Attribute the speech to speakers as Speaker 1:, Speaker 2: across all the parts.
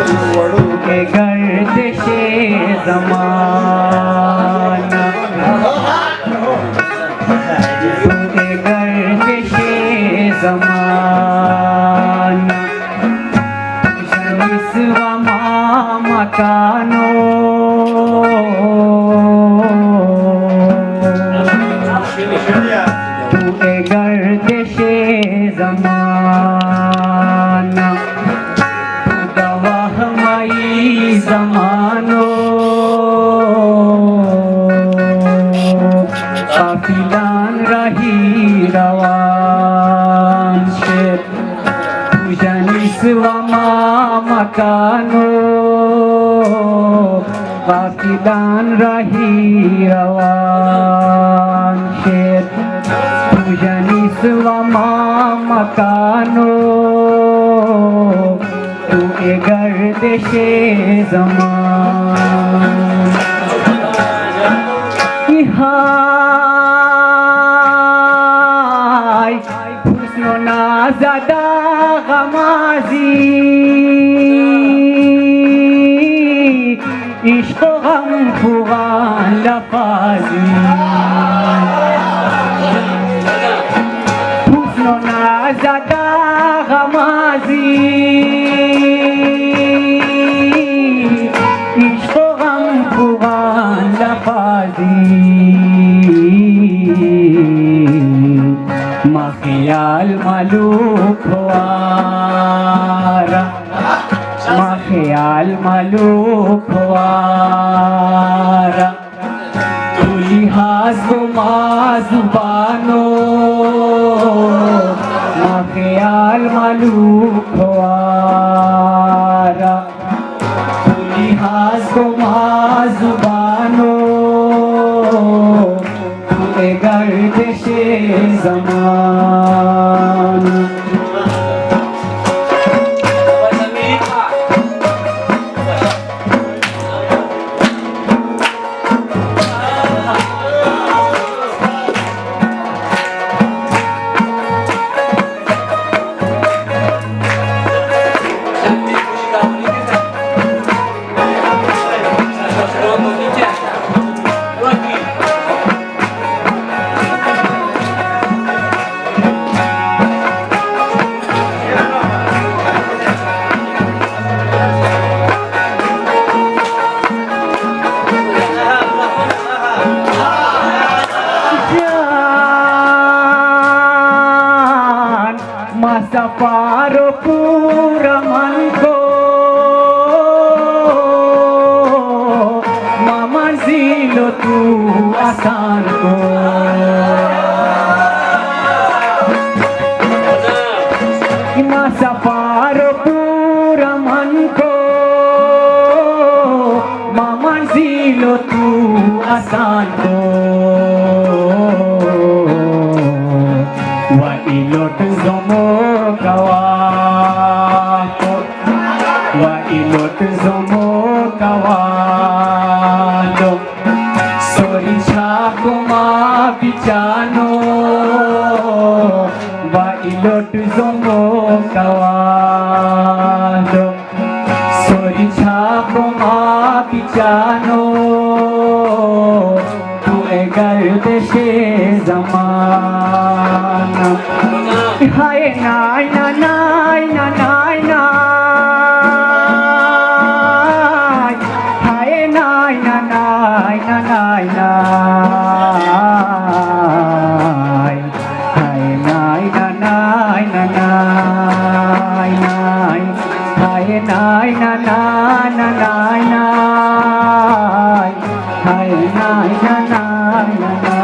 Speaker 1: के गर्दिश ज़माना के गर्दिश ज़माना शमीस व मकानो के गर्दिश ज़माना ज़मानो काफिलान रही रवान शेर तुझनिस व मकानो काफिलान रही रवान शेर तुझनिस व मकानो तू ए गर्दिश ज़मान हाय हुस्न नाज़दा गमाज़ी इश्क़ गम फ़ुगान लफ़ाज़ी हुस्न नाज़दा गमाज़ी ख्याल मालूक हुआरा ख्याल मालूक हुआरा तू लिहाज गुमा जुबानो ख्याल मालूक हुआरा तू लिहाज गुमा जुबानो गर्दिश ज़मान सफारो पूरा मन को मंजिलो तू आसान को सफारो पूरा मन को मंजिलो तू आसान को Ilot zomo kawato wa ilot zomo kawato sori chakuma bichano wa ilot zomo kawato sori chakuma bichano tu e gardish zamana हाय नाय ना नाय ना नाय नाय हाय नाय ना नाय ना नाय नाय हाय नाय ना नाय ना नाय नाय हाय नाय ना नाय ना नाय नाय हाय नाय ना नाय ना नाय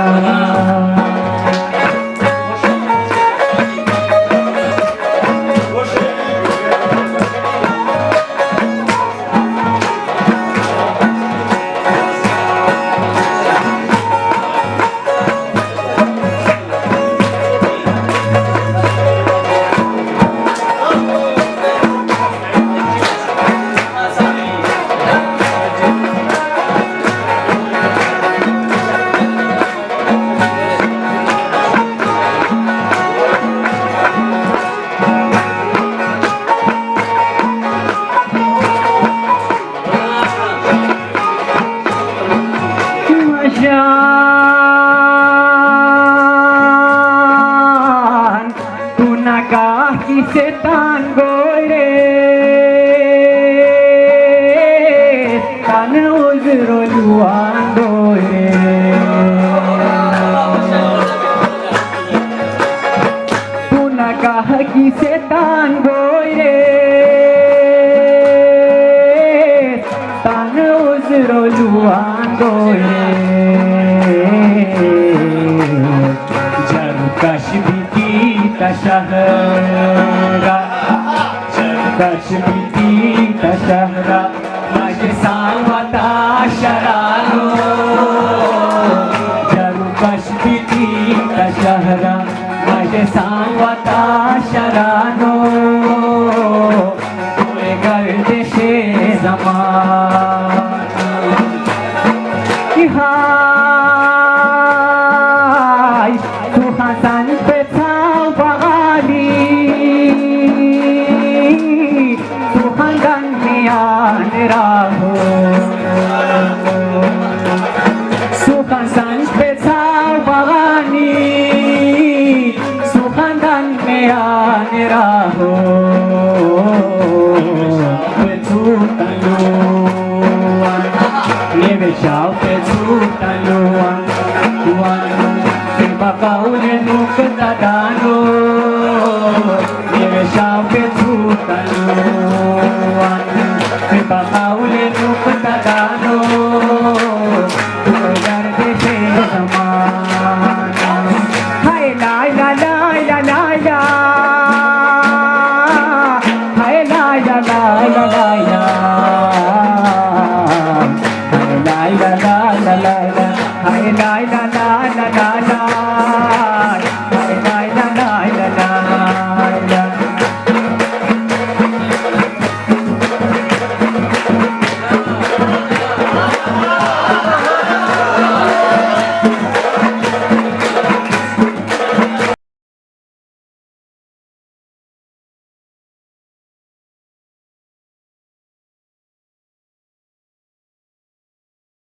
Speaker 1: রলুয়ান দোরে জরকশ বিতি তশহরা জরকশ বিতি তশহরা माझे सांगता शरानो जरुकश बिती तशहरा माझे सांगता शरानो तुळे गर्देशे जमान हाय तू हसन पे छावाली तू हंगन में आन राहो सुखन संस पे छावाली सुखन में आन राहो Shall be true, Taluan, Tuan, Simbakaule Nukatadano, Never shall be true, Taluan, Simbakaule Nukatadano.